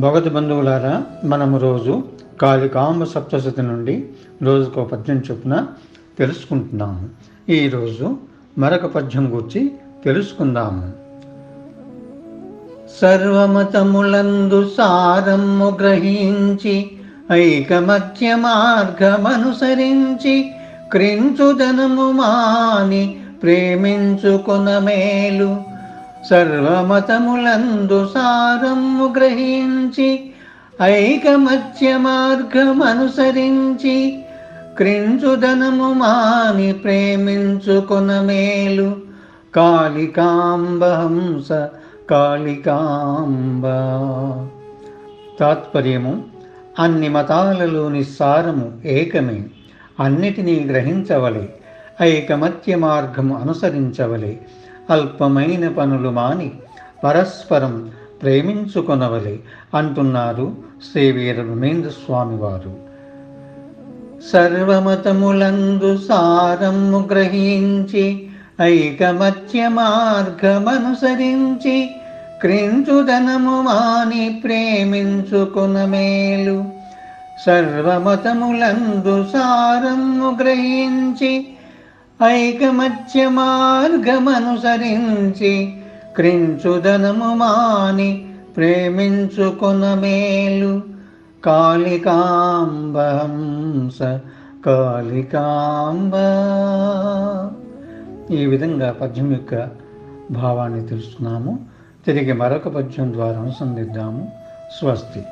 భగవద్ బంధువులారా, మనము రోజు కాళికాంబ సప్తశతి నుండి రోజుకో పద్యం చొప్పున తెలుసుకుంటున్నాము. ఈరోజు మరొక పద్యం గురించి తెలుసుకుందాము. సర్వమతములందు సారము గ్రహించి ఐకమత్య మార్గమనుసరించి క్రించుదనము మాని ప్రేమించుకొన మేలు. సర్వమతములందు సారము గ్రహించి ఐకమత్య మార్గమనుసరించి క్రించుదనము మాని ప్రేమించుకొన మేలు. కాళికాంబ హంస కాళికాంబ. తాత్పర్యము: అన్ని మతాలలోని సారము ఏకమే. అన్నిటినీ గ్రహించవలే. ఐకమత్య మార్గము అనుసరించవలే. అల్పమైన పనులు మాని పరస్పరం ప్రేమించుకొనవలే అంటున్నారు శ్రీ వీర బ్రహ్మేంద్ర స్వామి వారు. సర్వమతములందు సారము గ్రహించి ఐకమత్య మార్గమనుసరించి క్రించుదనము మాని ప్రేమించుకొన మేలు. సర్వమతములందు సారము గ్రహించి ఐకమత్య మార్గమనుసరించి క్రించుదనము మాని ప్రేమించుకొన మేలు. కాళికాంబ హంస కాళికాంబ. ఈ విధంగా పద్యం యొక్క భావాన్ని తెలుసుకున్నాము. తిరిగి మరొక పద్యం ద్వారా అనుసంధిద్దాము. స్వస్తి.